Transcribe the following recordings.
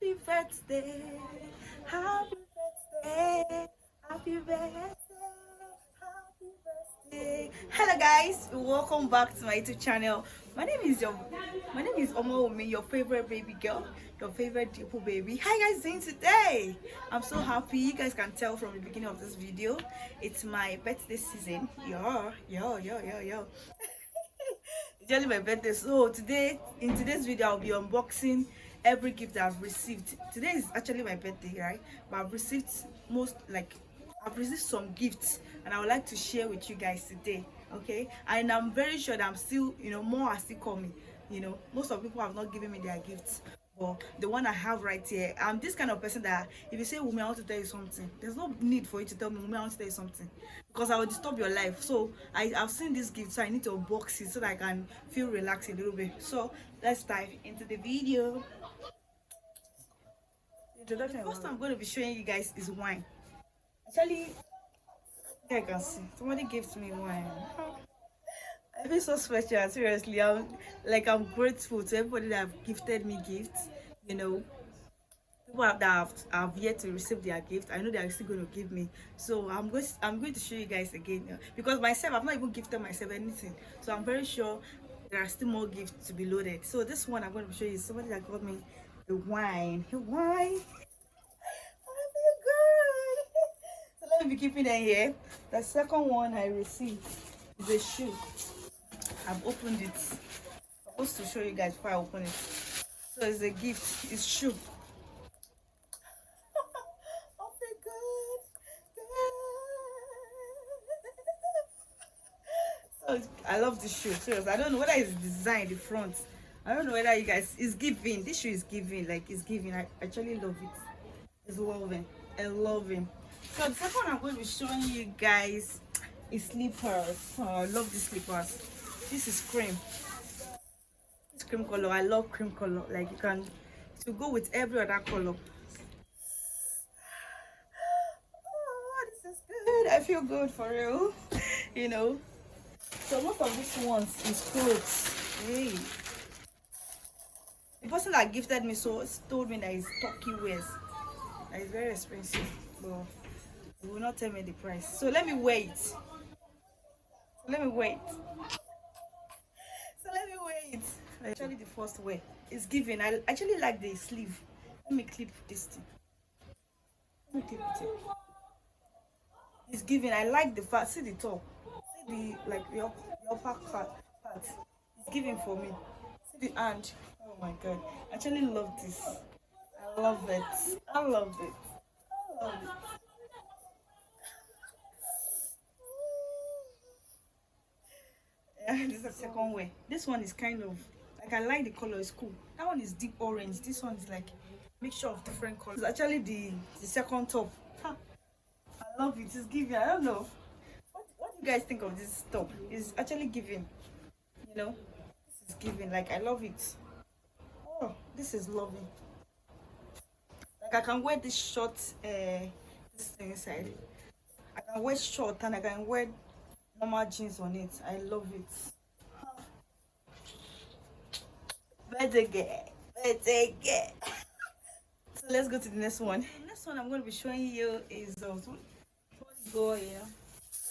Happy birthday, happy birthday, happy birthday, happy birthday. Hello guys, welcome back to my YouTube channel. My name is Omoumi, your favorite baby girl, your favorite Dipo baby. How you guys doing today? I'm so happy. You guys can tell from the beginning of this video, it's my birthday season. Yo. It's just my birthday, so today in today's video I'll be unboxing every gift that I've received. Today is actually my birthday, right? But I've received some gifts and I would like to share with you guys today. Okay, and I'm very sure that I'm still, more are still coming. Most of people have not given me their gifts, but the one I have right here, I'm this kind of person that if you say, Woman, I want to tell you something, there's no need for you to tell me, Woman, I want to tell you something, because I will disturb your life. So I've seen this gift, so I need to unbox it so that I can feel relaxed a little bit. So let's dive into the video. Introduction. The first I'm going to be showing you guys is wine. Actually, I can see somebody gave me wine. I feel so special. Seriously, I'm grateful to everybody that have gifted me gifts. People have yet to receive their gift. I know they are still going to give me. So I'm going to show you guys again, because myself, I've not even gifted myself anything. So I'm very sure there are still more gifts to be loaded. So this one I'm going to show you is somebody that got me the wine. Wine. I feel good. So let me be keeping it here. The second one I received is a shoe. I've opened it. I'm supposed to show you guys before I open it. So it's a gift. It's shoe. Oh my god. So I love this shoe. Seriously, I don't know whether it's designed the front. I don't know whether you guys, it's giving. This shoe is giving. Like, it's giving. I actually love it. It's loving. I love him. So the second one I'm going to be showing you guys is slippers. Oh, I love these slippers. This is cream. It's cream color. I love cream color. Like, to go with every other color. Oh, this is good. I feel good for real. So most of these ones is clothes. Hey. The person that gifted me told me that it's Turkey wears. That is very expensive, but he will not tell me the price. So let me wait. Actually, the first way is giving. I actually like the sleeve. Let me clip this thing. Let me clip it. It's giving. I like the fact. See the top. See the upper part. It's giving for me. See the hand. Oh my god. I actually love this. I love it. I love it. This is the second way. This one is kind of like, I like the color, it's cool. That one is deep orange. This one is like mixture of different colors. It's actually the second top. I love it. It's giving. I don't know. What do you guys think of this top? It's actually giving. This is giving. Like, I love it. Oh, this is loving. Like, I can wear this short this thing inside. I can wear short and I can wear normal jeans on it. I love it. Better get. So let's go to the next one. The next one I'm going to be showing you is go here.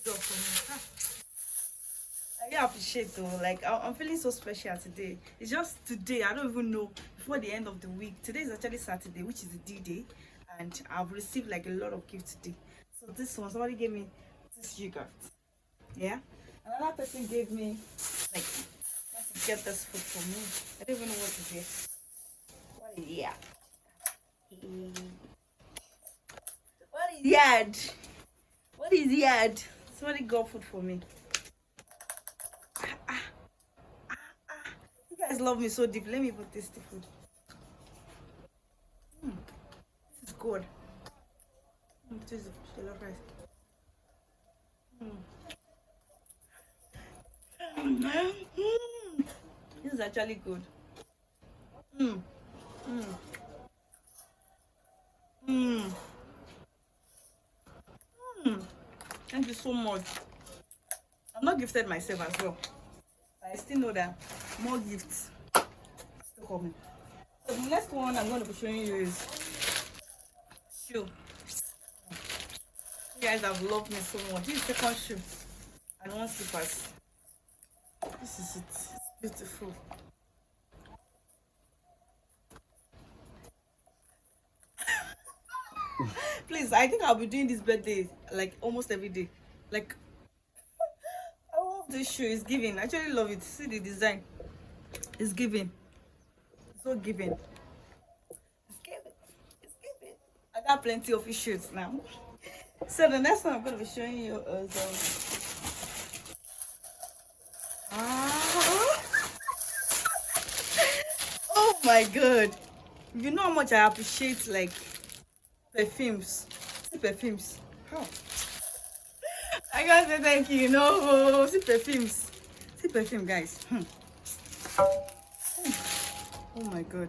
Go for me. I really appreciate though. Like, I'm feeling so special today. It's just today. I don't even know before the end of the week. Today is actually Saturday, which is the D-Day, and I've received like a lot of gifts today. So this one, somebody gave me this yogurt. Yeah. Another person gave me like, get this food for me. I don't even know what is here. What is here? What is yard? What is yard? Somebody got food for me. You guys love me so deep. Let me put this food. This is good. This is jollof rice. This is actually good. Thank you so much. I'm not gifted myself as well. I still know that more gifts still coming. So next one I'm going to be showing you is shoe. You guys have loved me so much. This is the second shoe and one slippers. This is it. It's beautiful. Please, I think I'll be doing this birthday like almost every day. Like, I love this shoe. It's giving. I actually love it. See the design. It's giving. It's so giving. It's giving. It's giving. I got plenty of issues now. So the next one I'm gonna be showing you is oh my god. You know how much I appreciate like perfumes. See perfumes. How? I gotta say thank you. No, see perfumes. See perfume, guys. Oh my god.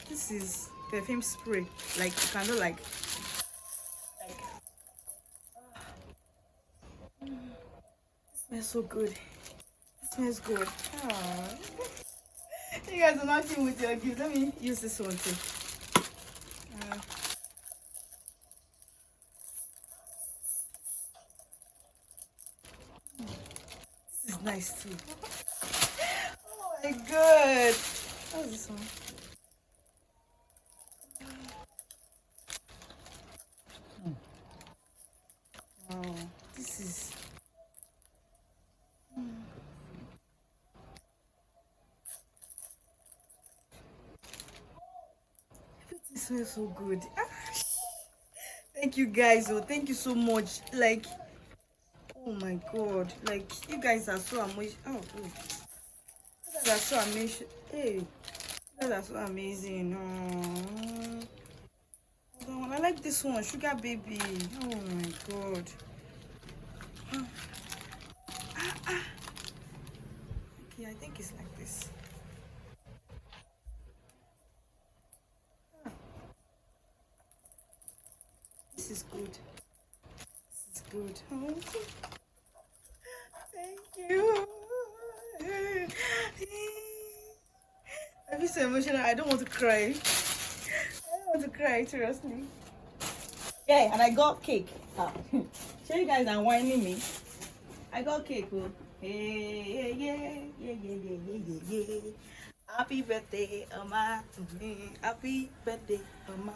This is perfume spray. Like you can do like it smells so good. It smells good. Aww. You guys are not in with your gift. Let me use this one too. This is nice too. Oh my god. How's this one? Wow. This is everything smells so good. Thank you guys. Oh, thank you so much. Like, oh my god. Like, you guys are so amazing. Oh, you guys are so amazing. Hey, you guys are so amazing. Oh, I like this one, Sugar Baby. Oh my god. Okay, I think it's like this. This is good. This is good. Oh. Thank you. I feel so emotional. I don't want to cry. I don't want to cry, seriously. Yeah, and I got cake. Show you guys are whining me. I got cake. Oh. Hey, yeah. Happy birthday, Oma. Happy birthday, Oma.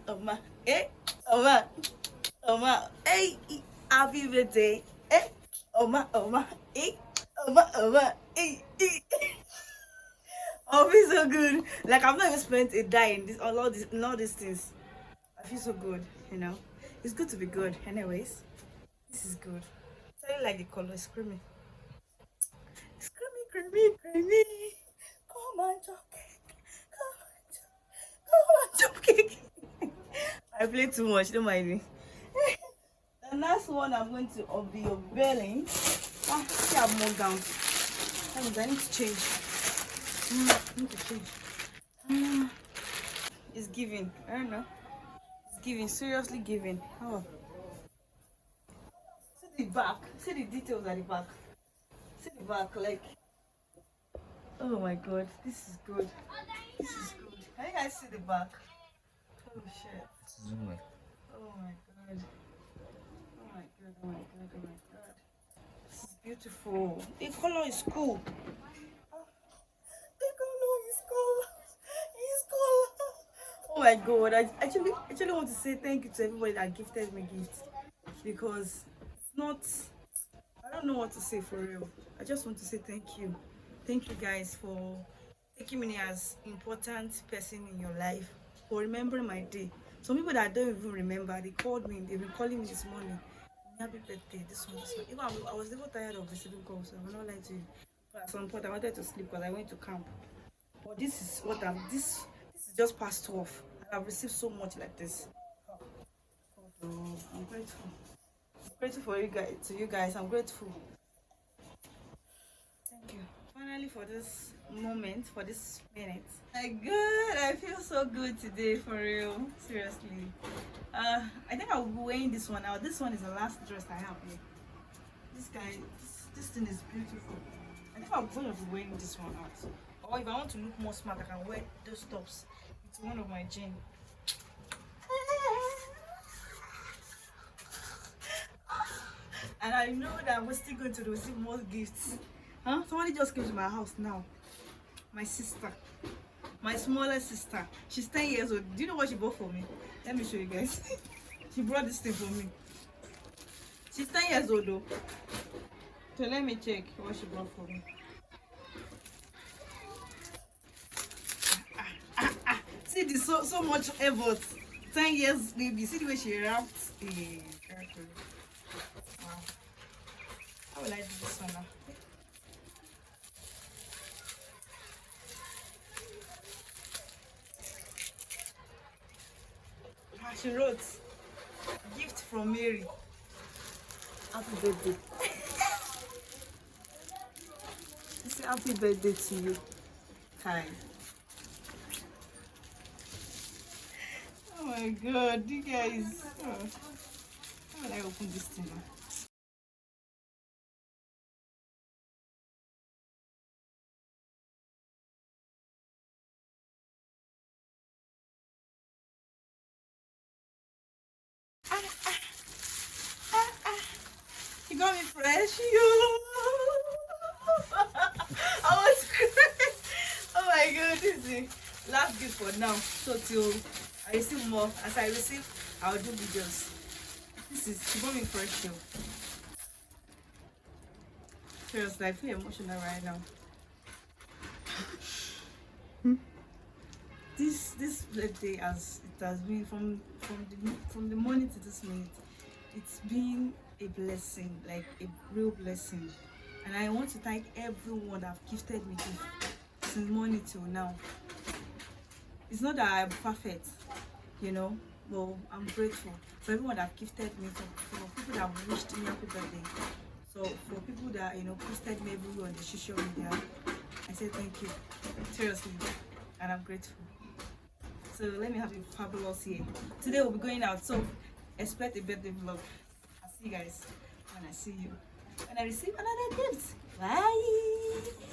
Oma. Eh, Oma. Hey, happy birthday. Eh, Oma. Eh, Oma. I feel so good. Like I've not even spent a dime in this all these things. I feel so good, you know. It's good to be good. Anyways, this is good. I really like the color. It's creamy. It's creamy. Come on, chop cake. Come on, chop cake. I play too much. Don't mind me. The next one I'm going to be unveiling. See, I have more gowns. That means I need to change. I need to change. It's giving. I don't know. It's giving. Seriously giving. Oh. See the back. See the details at the back. See the back. Like. Oh my god. This is good. This is good. Can you guys see the back? Oh shit. Zoom it. Oh my god. Oh my god. This is beautiful. The color is cool. The color is cool. It's cool. Oh my god. I actually want to say thank you to everybody that gifted me gifts. Because it's not, I don't know what to say for real. I just want to say thank you. Thank you guys for taking me as important person in your life, for remembering my day. Some people that I don't even remember, they called me, they've been calling me this morning. Happy birthday, this one. Even I was even tired of receiving calls, so I will not lie to you. But at some point I wanted to sleep because I went to camp. But this is what this is just past 12. And I've received so much like this. So I'm grateful. I'm grateful for you guys. I'm grateful. Thank you. Finally, for this moment, for this minute. My god, I feel so good today, for real. Seriously. I think I'll be wearing this one out. This one is the last dress I have here. This guy, this thing is beautiful. I think I'm going to be wearing this one out. Or if I want to look more smart, I can wear those tops with one of my jeans. And I know that we're still going to receive more gifts. Huh? Somebody just came to my house now. My sister. My smaller sister. She's 10 years old. Do you know what she bought for me? Let me show you guys. She brought this thing for me. She's 10 years old though. So let me check what she brought for me. See this so much effort. 10 years baby. See the way she wrapped. Wow. How will I do this one now? She wrote, gift from Mary. Happy birthday. She said happy birthday to you. Hi. Oh my god, you guys. Oh. How will I open this thing now? You got me fresh, you. I was crying. Oh my god, this is the last gift for now. So till I receive more, as I receive, I'll do videos. This is she got me fresh, you. Seriously, I feel emotional right now. This birthday has been from the morning to this minute. It's been a blessing, like a real blessing, and I want to thank everyone that have gifted me gift since morning till now. It's not that I'm perfect, you know, but I'm grateful for everyone that gifted me, for people that have wished me happy birthday. So for people that posted me everywhere on the social media, I say thank you, seriously, and I'm grateful. So let me have a fabulous year. Today we'll be going out, so expect a birthday vlog. I'll see you guys when I see you, when I receive another gift. Bye.